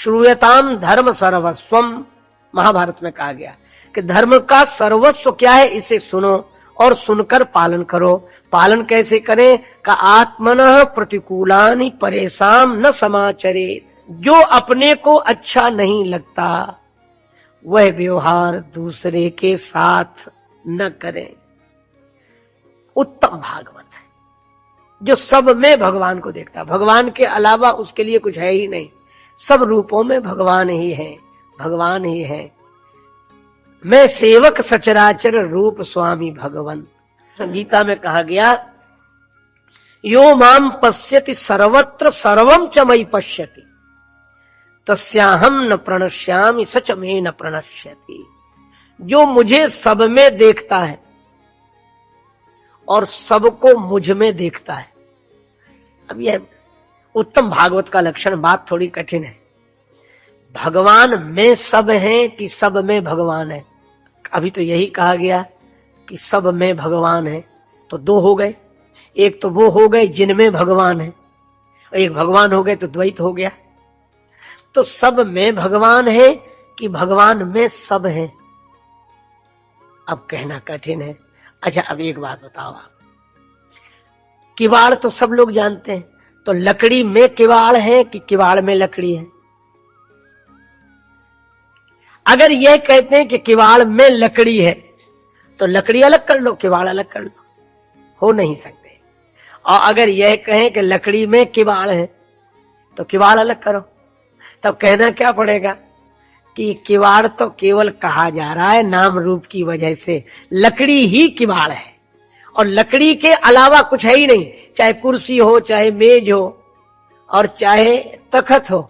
श्रूयताम धर्म सर्वस्वम, महाभारत में कहा गया कि धर्म का सर्वस्व क्या है, इसे सुनो और सुनकर पालन करो। पालन कैसे करें? का आत्मनः प्रतिकूलानि परेशान न समाचरे, जो अपने को अच्छा नहीं लगता वह व्यवहार दूसरे के साथ न करें। उत्तम भागवत है जो सब में भगवान को देखता है, भगवान के अलावा उसके लिए कुछ है ही नहीं, सब रूपों में भगवान ही है, भगवान ही है। मैं सेवक सचराचर रूप स्वामी भगवंत। गीता में कहा गया यो माम पश्यति सर्वत्र सर्वम च मयि पश्यति तस्याहम न प्रणश्यामि सच में न प्रणश्यति। जो मुझे सब में देखता है और सबको मुझ में देखता है। अब यह उत्तम भागवत का लक्षण, बात थोड़ी कठिन है। भगवान में सब है कि सब में भगवान है? अभी तो यही कहा गया कि सब में भगवान है, तो दो हो गए। एक तो वो हो गए जिनमें भगवान है, एक भगवान हो गए तो द्वैत हो गया। तो सब में भगवान है कि भगवान में सब है? अब कहना कठिन है। अच्छा, अब एक बात बताओ आप, किवाड़ तो सब लोग जानते हैं, तो लकड़ी में किवाड़ है कि किवाड़ में लकड़ी है? अगर यह कहते हैं कि किवाड़ में लकड़ी है तो लकड़ी अलग कर लो, किवाड़ अलग कर लो, हो नहीं सकते। और अगर यह कहें कि लकड़ी में किवाड़ है तो किवाड़ अलग करो, तब कहना क्या पड़ेगा कि किवाड़ तो केवल कहा जा रहा है नाम रूप की वजह से, लकड़ी ही किवाड़ है और लकड़ी के अलावा कुछ है ही नहीं। चाहे कुर्सी हो, चाहे मेज हो और चाहे तखत हो,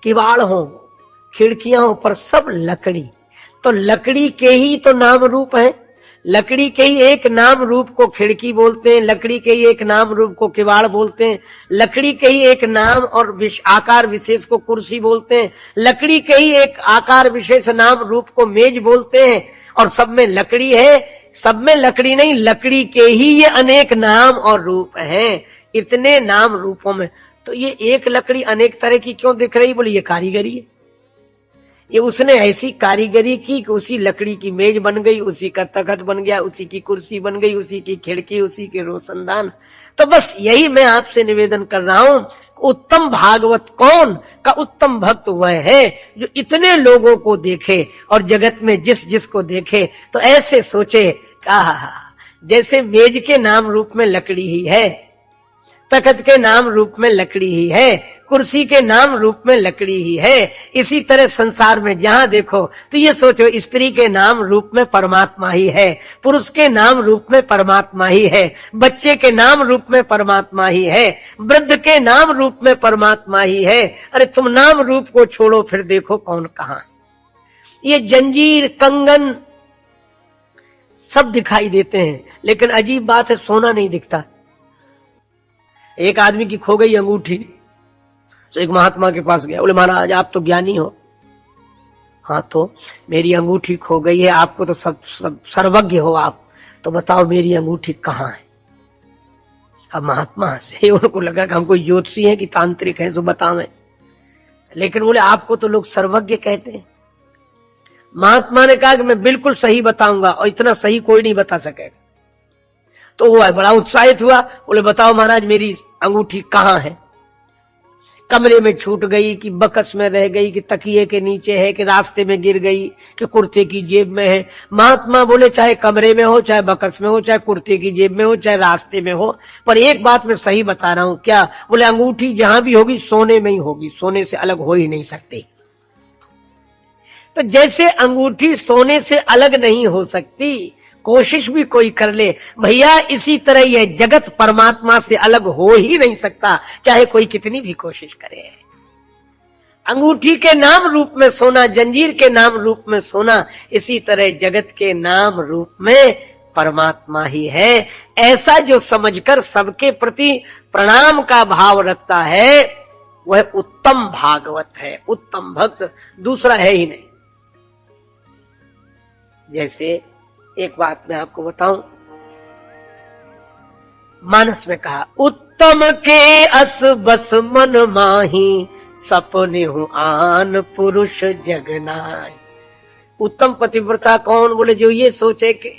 किवाड़ हो, खिड़कियां हो, पर सब लकड़ी। तो लकड़ी के ही तो नाम रूप है, लकड़ी के ही एक नाम रूप को खिड़की बोलते हैं, लकड़ी के ही एक नाम रूप को किवाड़ बोलते हैं, लकड़ी के ही एक नाम और आकार विशेष को कुर्सी बोलते हैं, लकड़ी के ही एक आकार विशेष नाम रूप को मेज बोलते हैं। और सब में लकड़ी है, सब में लकड़ी नहीं, लकड़ी के ही ये अनेक नाम और रूप हैं। इतने नाम रूपों में तो ये एक लकड़ी अनेक तरह की क्यों दिख रही? बोली ये कारीगरी है, ये उसने ऐसी कारीगरी की कि उसी लकड़ी की मेज बन गई, उसी का तखत बन गया, उसी की कुर्सी बन गई, उसी की खिड़की, उसी के रोशनदान। तो बस यही मैं आपसे निवेदन कर रहा हूं, उत्तम भागवत कौन? का उत्तम भक्त वह है जो इतने लोगों को देखे और जगत में जिस जिसको देखे तो ऐसे सोचे जैसे मेज के नाम रूप में लकड़ी ही है, तखत के नाम रूप में लकड़ी ही है, कुर्सी के नाम रूप में लकड़ी ही है। इसी तरह संसार में जहां देखो तो ये सोचो स्त्री के नाम रूप में परमात्मा ही है, पुरुष के नाम रूप में परमात्मा ही है, बच्चे के नाम रूप में परमात्मा ही है, वृद्ध के नाम रूप में परमात्मा ही है। अरे तुम नाम रूप को छोड़ो, फिर देखो कौन कहां। ये जंजीर, कंगन सब दिखाई देते हैं, लेकिन अजीब बात है सोना नहीं दिखता। एक आदमी की खो गई अंगूठी, तो एक महात्मा के पास गया, बोले महाराज आप तो ज्ञानी हो। हाँ तो मेरी अंगूठी खो गई है, आपको तो सब सर्वज्ञ हो आप, तो बताओ मेरी अंगूठी कहाँ है? अब महात्मा से उनको लगा कि हम कोई ज्योतिषी हैं कि तांत्रिक हैं, तो बतावें। लेकिन बोले आपको तो लोग सर्वज्ञ कहते हैं। महात्मा ने कहा कि मैं बिल्कुल सही बताऊंगा, और इतना सही कोई नहीं बता सकेगा। तो वो बड़ा उत्साहित हुआ, बोले बताओ महाराज मेरी अंगूठी कहाँ है? कमरे में छूट गई कि बकस में रह गई कि तकिए के नीचे है कि रास्ते में गिर गई कि कुर्ते की जेब में है? महात्मा बोले चाहे कमरे में हो, चाहे बकस में हो, चाहे कुर्ते की जेब में हो, चाहे रास्ते में हो, पर एक बात मैं सही बता रहा हूं। क्या? बोले अंगूठी जहां भी होगी सोने में ही होगी, सोने से अलग हो ही नहीं सकती। तो जैसे अंगूठी सोने से अलग नहीं हो सकती, कोशिश भी कोई कर ले भैया, इसी तरह यह जगत परमात्मा से अलग हो ही नहीं सकता, चाहे कोई कितनी भी कोशिश करे। अंगूठी के नाम रूप में सोना, जंजीर के नाम रूप में सोना, इसी तरह जगत के नाम रूप में परमात्मा ही है। ऐसा जो समझकर सबके प्रति प्रणाम का भाव रखता है वह उत्तम भागवत है, उत्तम भक्त दूसरा है ही नहीं। जैसे एक बात मैं आपको बताऊं, मानस में कहा उत्तम के अस बस मन माही सपने हूँ आन पुरुष जगनाय। उत्तम पतिव्रता कौन? बोले जो ये सोचे कि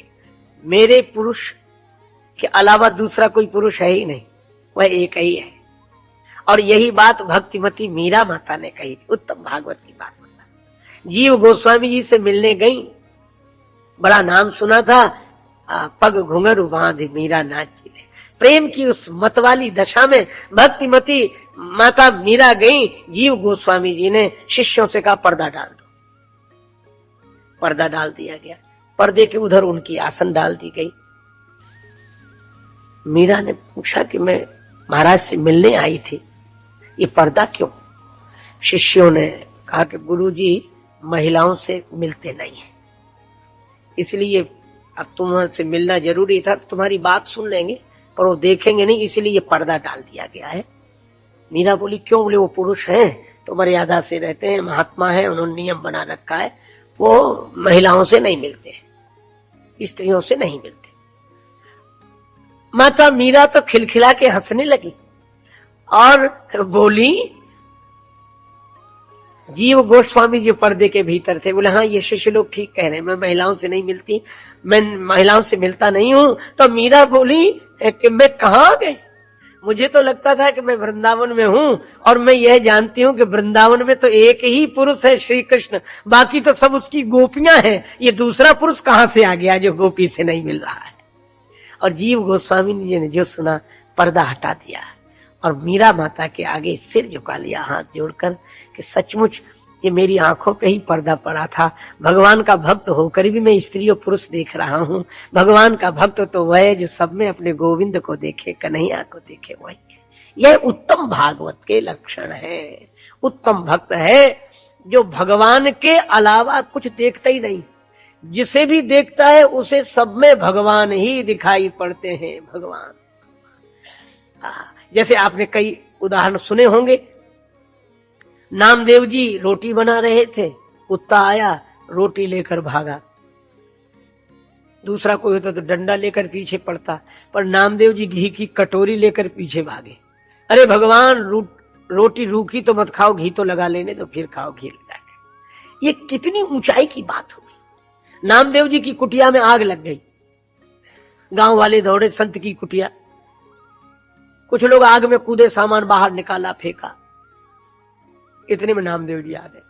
मेरे पुरुष के अलावा दूसरा कोई पुरुष है ही नहीं, वह एक ही है। और यही बात भक्तिमती मीरा माता ने कही थी। उत्तम भागवत की बात बता। जीव गोस्वामी जी से मिलने गई, बड़ा नाम सुना था, पग घुंघरू बांध मीरा नाची। प्रेम की उस मतवाली दशा में भक्तिमती माता मीरा गई। जीव गोस्वामी जी ने शिष्यों से कहा पर्दा डाल दो। पर्दा डाल दिया गया। पर्दे के उधर उनकी आसन डाल दी गई। मीरा ने पूछा कि मैं महाराज से मिलने आई थी, ये पर्दा क्यों? शिष्यों ने कहा कि गुरुजी महिलाओं से मिलते नहीं है, इसलिए अब तुमसे मिलना जरूरी था। तुम्हारी बात सुन लेंगे पर वो देखेंगे नहीं, इसलिए ये पर्दा डाल दिया गया है। मीरा बोली क्यों? बोले वो पुरुष हैं तो मर्यादा से रहते हैं, महात्मा है, उन्होंने नियम बना रखा है, वो महिलाओं से नहीं मिलते, स्त्रियों से नहीं मिलते। माता मीरा तो खिलखिला के हंसने लगी और बोली, जीव गोस्वामी जो पर्दे के भीतर थे बोले हाँ ये शिष्य लोग ठीक कह रहे हैं, मैं महिलाओं से नहीं मिलती, मैं महिलाओं से मिलता नहीं हूं। तो मीरा बोली कि मैं कहाँ गई, मुझे तो लगता था कि मैं वृंदावन में हूं और मैं यह जानती हूं कि वृंदावन में तो एक ही पुरुष है श्री कृष्ण, बाकी तो सब उसकी गोपियां हैं, ये दूसरा पुरुष कहां से आ गया जो गोपी से नहीं मिल रहा है। और जीव गोस्वामी जी ने जो सुना पर्दा हटा दिया और मीरा माता के आगे सिर झुका लिया हाथ जोड़कर कि सचमुच ये मेरी आंखों पे ही पर्दा पड़ा था। भगवान का भक्त होकर भी मैं स्त्री और पुरुष देख रहा हूं। भगवान का भक्त तो वह है जो सब में अपने गोविंद को देखे, कन्हैया को देखे, वही है। यह उत्तम भागवत के लक्षण है। उत्तम भक्त है जो भगवान के अलावा कुछ देखता ही नहीं, जिसे भी देखता है उसे सब में भगवान ही दिखाई पड़ते हैं। भगवान जैसे आपने कई उदाहरण सुने होंगे। नामदेव जी रोटी बना रहे थे, कुत्ता आया रोटी लेकर भागा। दूसरा कोई होता तो डंडा लेकर पीछे पड़ता, पर नामदेव जी घी की कटोरी लेकर पीछे भागे। अरे भगवान रोटी रूखी तो मत खाओ, घी तो लगा लेने तो फिर खाओ घी लगा के। ये कितनी ऊंचाई की बात होगी। नामदेव जी की कुटिया में आग लग गई, गांव वाले दौड़े संत की कुटिया, कुछ लोग आग में कूदे, सामान बाहर निकाला फेंका। इतने में नामदेव जी आ गए।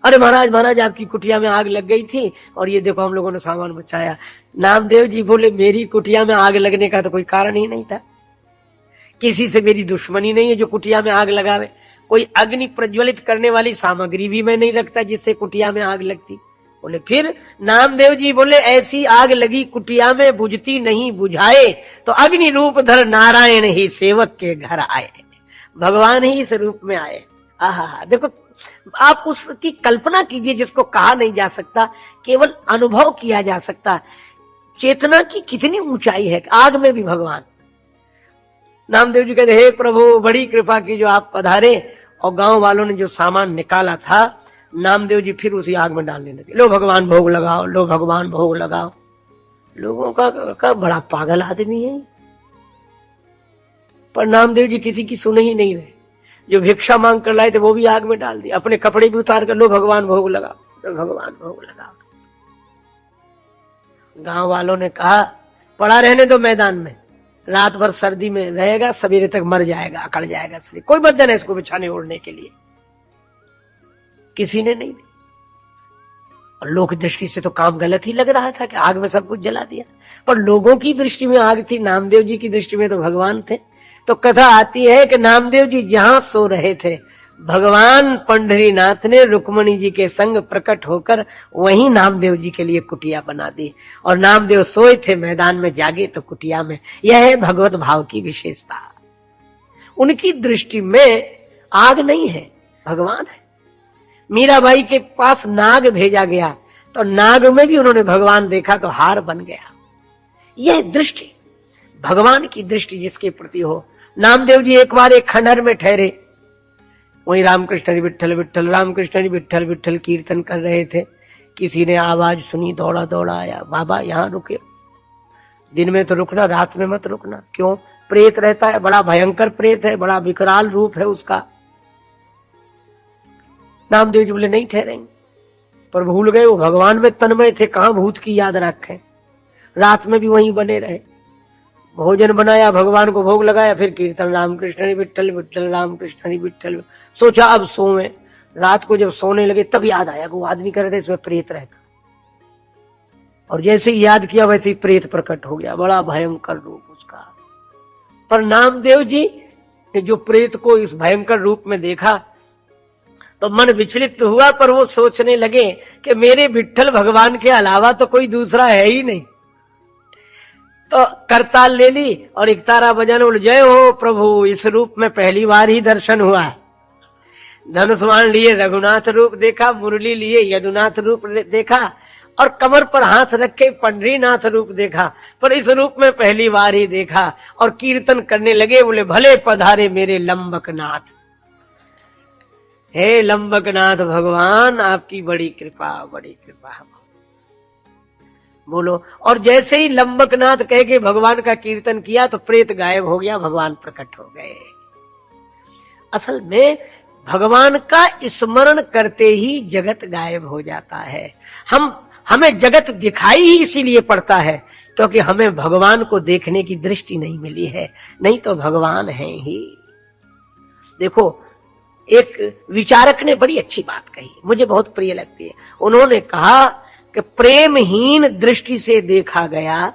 अरे महाराज महाराज आपकी कुटिया में आग लग गई थी और ये देखो हम लोगों ने सामान बचाया। नामदेव जी बोले मेरी कुटिया में आग लगने का तो कोई कारण ही नहीं था, किसी से मेरी दुश्मनी नहीं है जो कुटिया में आग लगावे, कोई अग्नि प्रज्वलित करने वाली सामग्री भी मैं नहीं रखता जिससे कुटिया में आग लगती। बोले फिर? नामदेव जी बोले ऐसी आग लगी कुटिया में बुझती नहीं, बुझाए तो अग्नि रूप धर नारायण ही सेवक के घर आए। भगवान ही इस रूप में आए। आहा, देखो आप उसकी कल्पना कीजिए जिसको कहा नहीं जा सकता, केवल अनुभव किया जा सकता। चेतना की कितनी ऊंचाई है, आग में भी भगवान। नामदेव जी कहते हे प्रभु बड़ी कृपा की जो आप पधारे, और गांव वालों ने जो सामान निकाला था नामदेव जी फिर उसी आग में डालने लगे। लो भगवान भोग लगाओ, लो भगवान भोग लगाओ। लोगों का बड़ा पागल आदमी है, पर नामदेव जी किसी की सुने ही नहीं रहे। जो भिक्षा मांग कर लाए थे वो भी आग में डाल दिया, अपने कपड़े भी उतार कर लो भगवान भोग लगाओ, लो भगवान भोग लगाओ। गांव वालों ने कहा पड़ा रहने दो मैदान में, रात भर सर्दी में रहेगा, सवेरे तक मर जाएगा, अकड़ जाएगा शरीर, कोई बंधन है इसको बिछाने ओढ़ने के लिए। किसी ने नहीं। और लोक दृष्टि से तो काम गलत ही लग रहा था कि आग में सब कुछ जला दिया, पर लोगों की दृष्टि में आग थी, नामदेव जी की दृष्टि में तो भगवान थे। तो कथा आती है कि नामदेव जी जहां सो रहे थे, भगवान पंढरीनाथ ने रुक्मणी जी के संग प्रकट होकर वहीं नामदेव जी के लिए कुटिया बना दी, और नामदेव सोए थे मैदान में, जागे तो कुटिया में। यह है भगवत भाव की विशेषता। उनकी दृष्टि में आग नहीं है, भगवान है। मीराबाई के पास नाग भेजा गया तो नाग में भी उन्होंने भगवान देखा तो हार बन गया। यह दृष्टि, भगवान की दृष्टि जिसके प्रति हो। नामदेव जी एक बार एक खंडहर में ठहरे, वहीं रामकृष्ण विठ्ठल विठ्ठल रामकृष्ण विठ्ठल विठ्ठल कीर्तन कर रहे थे। किसी ने आवाज सुनी, दौड़ा दौड़ा आया, बाबा यहां रुके, दिन में तो रुकना, रात में मत रुकना। क्यों? प्रेत रहता है, बड़ा भयंकर प्रेत है, बड़ा विकराल रूप है उसका, नामदेव जी बोले नहीं ठहरेंगे, पर भूल गए वो भगवान में तन्मय थे, कहां भूत की याद रखें। रात में भी वहीं बने रहे, भोजन बनाया, भगवान को भोग लगाया, फिर कीर्तन रामकृष्ण हरि विठ्ठल विठ्ठल रामकृष्ण हरि विठ्ठल। सोचा अब सोवे। रात को जब सोने लगे तब याद आया कि वो आदमी कह रहे थे इसमें प्रेत रहता, और जैसे ही याद किया वैसे ही प्रेत प्रकट हो गया, बड़ा भयंकर रूप उसका। पर नामदेव जी ने जो प्रेत को इस भयंकर रूप में देखा तो मन विचलित हुआ, पर वो सोचने लगे कि मेरे विठ्ठल भगवान के अलावा तो कोई दूसरा है ही नहीं। तो करताल ले ली और एकतारा बजाने बोले जय हो प्रभु, इस रूप में पहली बार ही दर्शन हुआ है। धनुष्मान लिए रघुनाथ रूप देखा, मुरली लिए यदुनाथ रूप देखा, और कमर पर हाथ रखे पंडरीनाथ रूप देखा, पर इस रूप में पहली बार ही देखा। और कीर्तन करने लगे, बोले भले पधारे मेरे लंबकनाथ, हे लंबकनाथ भगवान आपकी बड़ी कृपा, बड़ी कृपा। बोलो। और जैसे ही लंबकनाथ कह के भगवान का कीर्तन किया तो प्रेत गायब हो गया, भगवान प्रकट हो गए। असल में भगवान का स्मरण करते ही जगत गायब हो जाता है। हमें जगत दिखाई ही इसीलिए पड़ता है क्योंकि हमें भगवान को देखने की दृष्टि नहीं मिली है, नहीं तो भगवान है ही। देखो, एक विचारक ने बड़ी अच्छी बात कही, मुझे बहुत प्रिय लगती है। उन्होंने कहा कि प्रेमहीन दृष्टि से देखा गया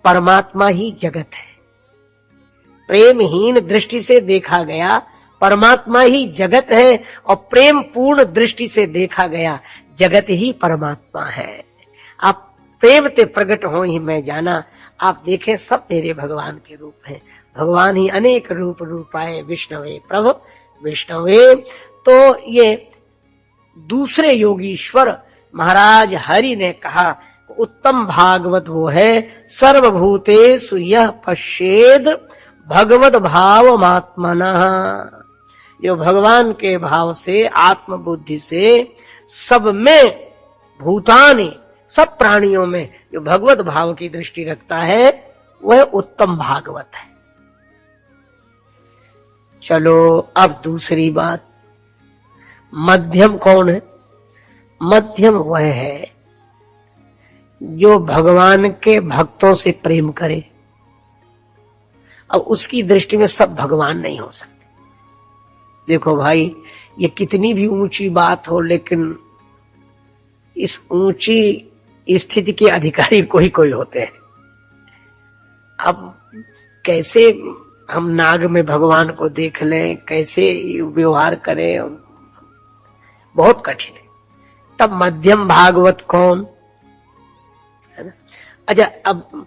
परमात्मा ही जगत है। प्रेमहीन दृष्टि से देखा गया परमात्मा ही जगत है, और प्रेम पूर्ण दृष्टि से देखा गया जगत ही परमात्मा है। आप प्रेम ते प्रकट हो ही मैं जाना। आप देखें सब मेरे भगवान के रूप हैं, भगवान ही अनेक रूप रूपाए विष्णवे प्रभु विष्णवे। तो ये दूसरे योगीश्वर महाराज हरि ने कहा उत्तम भागवत वो है सर्वभूतेषु यः पश्येद भगवत भाव मात्मनः, जो भगवान के भाव से आत्म बुद्धि से सब में भूतानि सब प्राणियों में जो भगवत भाव की दृष्टि रखता है वह उत्तम भागवत है। चलो अब दूसरी बात, मध्यम कौन है? मध्यम वह है जो भगवान के भक्तों से प्रेम करे। अब उसकी दृष्टि में सब भगवान नहीं हो सकते। देखो भाई, ये कितनी भी ऊंची बात हो, लेकिन इस ऊंची स्थिति के अधिकारी कोई कोई होते हैं। अब कैसे हम नाग में भगवान को देख लें, कैसे व्यवहार करें, बहुत कठिन है। तब मध्यम भागवत कौन है ना? अच्छा, अब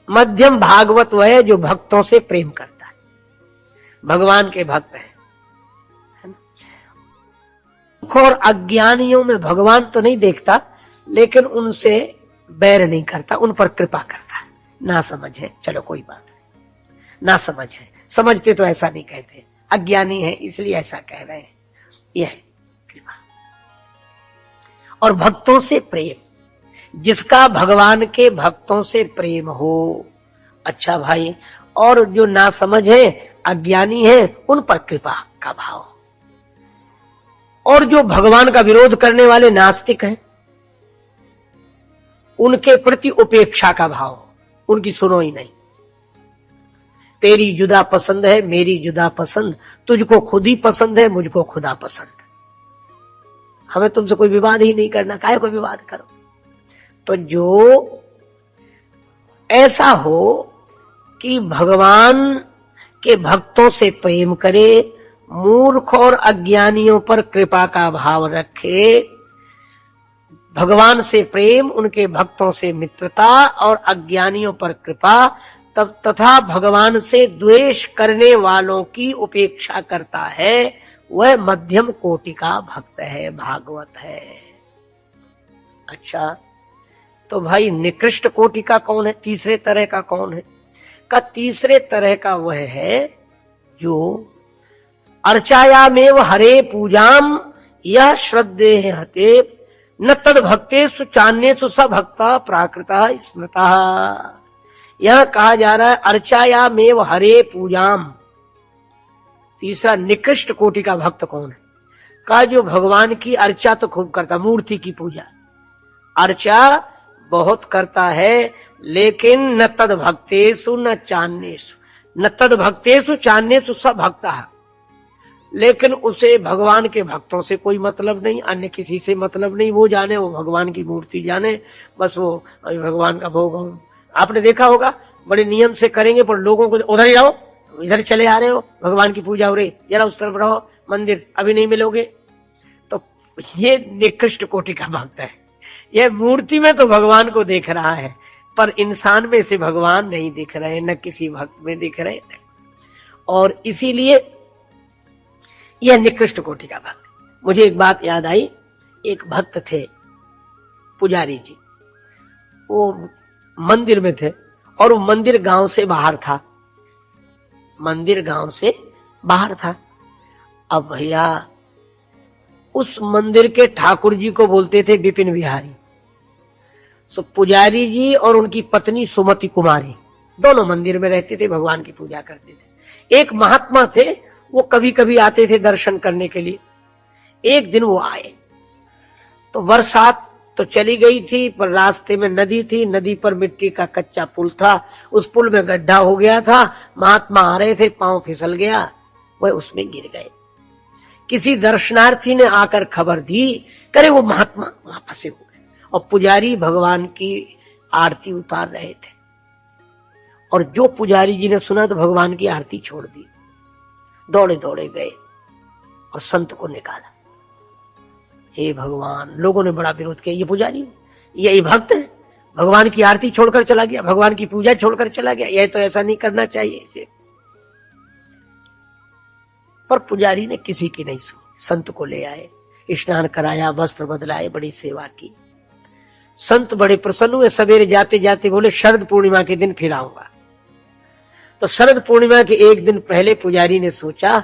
मध्यम भागवत वह है जो भक्तों से प्रेम करता है, भगवान के भक्त है ना। और अज्ञानियों में भगवान तो नहीं देखता, लेकिन उनसे बैर नहीं करता, उन पर कृपा करता है। ना समझ है, चलो कोई बात नहीं, ना समझ है, समझते तो ऐसा नहीं कहते, अज्ञानी है इसलिए ऐसा कह रहे हैं, यह है कृपा। और भक्तों से प्रेम, जिसका भगवान के भक्तों से प्रेम हो, अच्छा भाई। और जो ना समझ है, अज्ञानी है, उन पर कृपा का भाव। और जो भगवान का विरोध करने वाले नास्तिक हैं, उनके प्रति उपेक्षा का भाव, उनकी सुनो ही नहीं। तेरी जुदा पसंद है, मेरी जुदा पसंद, तुझको खुद ही पसंद है, मुझको खुदा पसंद। हमें तुमसे कोई विवाद ही नहीं करना, काहे कोई विवाद करो। तो जो ऐसा हो कि भगवान के भक्तों से प्रेम करे, मूर्ख और अज्ञानियों पर कृपा का भाव रखे, भगवान से प्रेम, उनके भक्तों से मित्रता और अज्ञानियों पर कृपा, तब तथा भगवान से द्वेष करने वालों की उपेक्षा करता है, वह मध्यम कोटि का भक्त है, भागवत है। अच्छा, तो भाई निकृष्ट कोटि का कौन है? तीसरे तरह का कौन है? का तीसरे तरह का वह है जो अर्चायामेव हरे पूजाम यह श्रद्धे हते न तद भक्तेषु चान्येषु स भक्ता प्राकृता स्मृता। यह कहा जा रहा है अर्चायामेव हरे पूजाम। तीसरा निकृष्ट कोटि का भक्त कौन है? का जो भगवान की अर्चा तो खूब करता, मूर्ति की पूजा अर्चा बहुत करता है, लेकिन न तद भक्तेषु न चान्येषु, न तद भक्तेषु चान्येषु सब भक्ता है, लेकिन उसे भगवान के भक्तों से कोई मतलब नहीं, अन्य किसी से मतलब नहीं। वो जाने, वो भगवान की मूर्ति जाने, बस वो भगवान का भोग। आपने देखा होगा बड़े नियम से करेंगे, पर लोगों को उधर ही जाओ, इधर चले आ रहे हो, भगवान की पूजा हो रही, जरा उस तरफ रहो, मंदिर अभी नहीं मिलोगे। तो ये निकृष्ट कोटि का भक्त है। यह मूर्ति में तो भगवान को देख रहा है, पर इंसान में से भगवान नहीं दिख रहे, न किसी भक्त में दिख रहे। और इसीलिए यह निकृष्ट कोटि का भक्त। मुझे एक बात याद आई, एक भक्त थे पुजारी जी, वो मंदिर में थे और वो मंदिर गांव से बाहर था, मंदिर गांव से बाहर था। अब भैया उस मंदिर के ठाकुर जी को बोलते थे विपिन बिहारी। सो पुजारी जी और उनकी पत्नी सुमति कुमारी दोनों मंदिर में रहते थे, भगवान की पूजा करते थे। एक महात्मा थे, वो कभी कभी आते थे दर्शन करने के लिए। एक दिन वो आए तो बरसात तो चली गई थी, पर रास्ते में नदी थी, नदी पर मिट्टी का कच्चा पुल था, उस पुल में गड्ढा हो गया था। महात्मा आ रहे थे, पांव फिसल गया, वह उसमें गिर गए। किसी दर्शनार्थी ने आकर खबर दी, करे वो महात्मा वहां फंसे हुए, और पुजारी भगवान की आरती उतार रहे थे। और जो पुजारी जी ने सुना तो भगवान की आरती छोड़ दी, दौड़े दौड़े गए और संत को निकाला। हे भगवान, लोगों ने बड़ा विरोध किया, ये पुजारी, यही भक्त है, भगवान की आरती छोड़कर चला गया, भगवान की पूजा छोड़कर चला गया, यह तो ऐसा नहीं करना चाहिए इसे। पर पुजारी ने किसी की नहीं सुनी, संत को ले आए, स्नान कराया, वस्त्र बदलाए, बड़ी सेवा की। संत बड़े प्रसन्न हुए, सवेरे जाते जाते बोले शरद पूर्णिमा के दिन फिर आऊंगा। तो शरद पूर्णिमा के एक दिन पहले पुजारी ने सोचा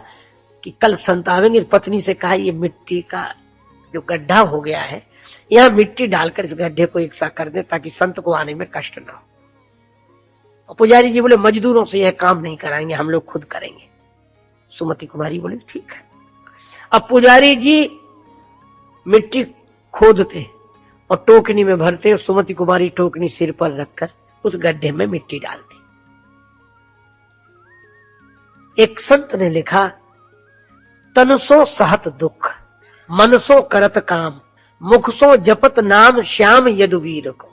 कि कल संत आवेंगे, पत्नी से कहा ये मिट्टी का जो गड्ढा हो गया है, यहां मिट्टी डालकर इस गड्ढे को एक सा कर दे ताकि संत को आने में कष्ट ना हो। और पुजारी जी बोले मजदूरों से यह काम नहीं कराएंगे, हम लोग खुद करेंगे। सुमति कुमारी बोले ठीक है। अब पुजारी जी मिट्टी खोदते और टोकनी में भरते, और सुमति कुमारी टोकनी सिर पर रखकर उस गड्ढे में मिट्टी डालती। एक संत ने लिखा, तनसो सहत दुख, मनसो करत काम, मुख सो जपत नाम श्याम यदुवीर को।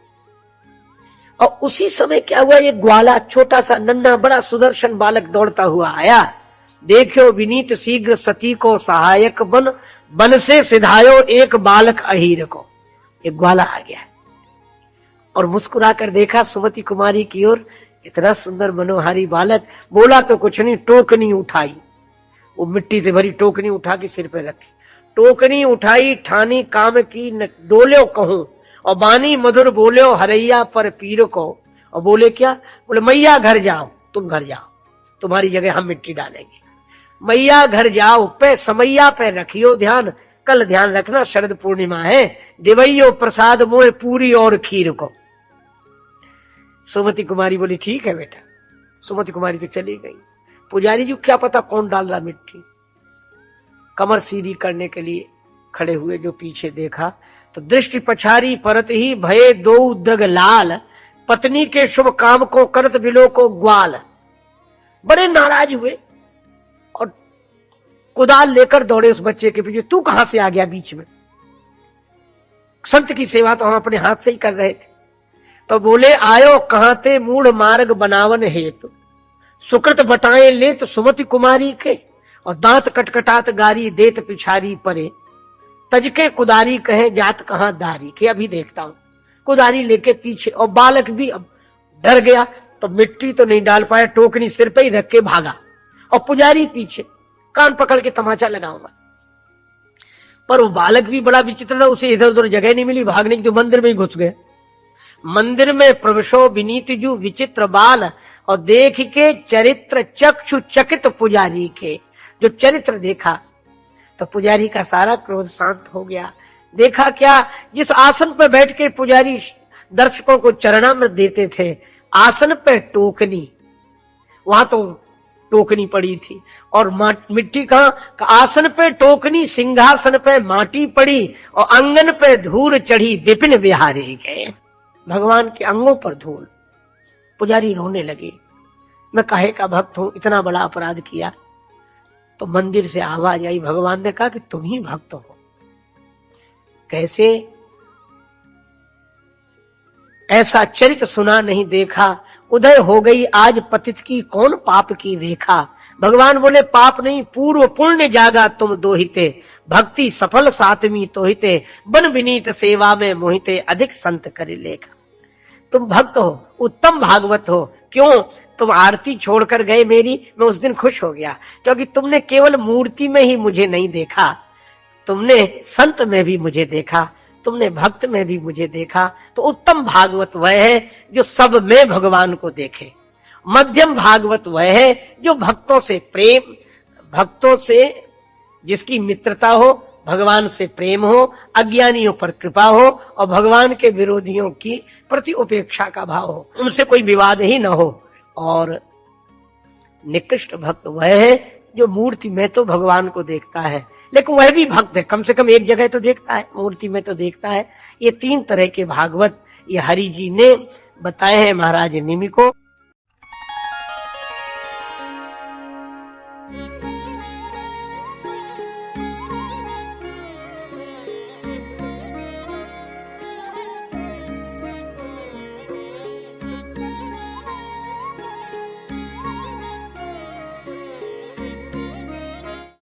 और उसी समय क्या हुआ, ये ग्वाला छोटा सा नन्हा बड़ा सुदर्शन बालक दौड़ता हुआ आया। देखो विनीत शीघ्र सती को सहायक बन, बन से सिधायो एक बालक अहीर को। एक ग्वाला आ गया और मुस्कुराकर देखा सुमति कुमारी की ओर, इतना सुंदर मनोहारी बालक। बोला तो कुछ नहीं, टोकनी उठाई, वो मिट्टी से भरी टोकनी उठा के सिर पे रखी, टोकनी उठाई, ठानी काम की न डोल्यो कहूं, और बानी मधुर बोल्यो हरैया पर पीर को। और बोले क्या, बोले मैया घर जाओ, तुम घर जाओ, तुम्हारी जगह हम मिट्टी डालेंगे। मैया घर जाओ पे समैया पे रखियो ध्यान, कल ध्यान रखना शरद पूर्णिमा है, दिवैयो प्रसाद मोह पूरी और खीर को। सुमति कुमारी बोली ठीक है बेटा। सुमति कुमारी तो चली गई। पुजारी जी क्या पता कौन डाल रहा मिट्टी। कमर सीधी करने के लिए खड़े हुए, जो पीछे देखा तो दृष्टि पछारी परत ही भये दो दग लाल, पत्नी के शुभ काम को करत बिलो को ग्वाल। बड़े नाराज हुए और कुदाल लेकर दौड़े उस बच्चे के पीछे। तू कहां से आ गया बीच में, संत की सेवा तो हम अपने हाथ से ही कर रहे थे। तो बोले आयो कहां ते मूढ़ मार्ग बनावन हेतु, सुकृत बटाए ले तो सुमति कुमारी के, और दांत कटकटात गारी देत पिछारी परे, तजके कुदारी कहे जात कहां दारी के। अभी देखता हूं, कुदारी लेके पीछे, और बालक भी अब डर गया तो मिट्टी तो नहीं डाल पाया, टोकनी सिर पे ही रख के भागा, और पुजारी पीछे कान पकड़ के तमाचा लगाऊंगा। पर वो बालक भी बड़ा विचित्र था, उसे इधर उधर जगह नहीं मिली भागने की, तो मंदिर में ही घुस गए। मंदिर में प्रवेशो विनीत जू विचित्र बाल, और देख के चरित्र चक्षु चकित पुजारी के। जो चरित्र देखा तो पुजारी का सारा क्रोध शांत हो गया। देखा क्या, जिस आसन पर बैठ के पुजारी दर्शकों को चरणामृत देते थे, आसन पर टोकनी, वहां तो टोकनी पड़ी थी और मिट्टी का आसन पे टोकनी, सिंहासन पे माटी पड़ी और अंगन पे धूल चढ़ी, विपिन बिहारी गए। भगवान के अंगों पर धूल। पुजारी रोने लगे, मैं काहे का भक्त हूं, इतना बड़ा अपराध किया। तो मंदिर से आवाज आई, भगवान ने कहा कि तुम ही भक्त हो। कैसे? ऐसा चरित्र सुना नहीं देखा, उदय हो गई आज पतित की, कौन पाप की रेखा। भगवान बोले पाप नहीं, पूर्व पुण्य जागा तुम दोहिते, भक्ति सफल सातवीं तोहिते, बन विनीत सेवा में मोहिते, अधिक संत करे लेखा। तुम भक्त हो, उत्तम भागवत हो। क्यों? तुम आरती छोड़कर गए मेरी, मैं उस दिन खुश हो गया, क्योंकि तुमने केवल मूर्ति में ही मुझे नहीं देखा, तुमने संत में भी मुझे देखा, तुमने भक्त में भी मुझे देखा। तो उत्तम भागवत वह है जो सब में भगवान को देखे। मध्यम भागवत वह है जो भक्तों से प्रेम, भक्तों से जिसकी मित्रता हो, भगवान से प्रेम हो, अज्ञानियों पर कृपा हो और भगवान के विरोधियों की प्रति उपेक्षा का भाव हो, उनसे कोई विवाद ही न हो। और निकृष्ट भक्त वह है जो मूर्ति में तो भगवान को देखता है, लेकिन वह भी भक्त है, कम से कम एक जगह तो देखता है, मूर्ति में तो देखता है। ये तीन तरह के भागवत ये हरि जी ने बताए हैं महाराज निमि को।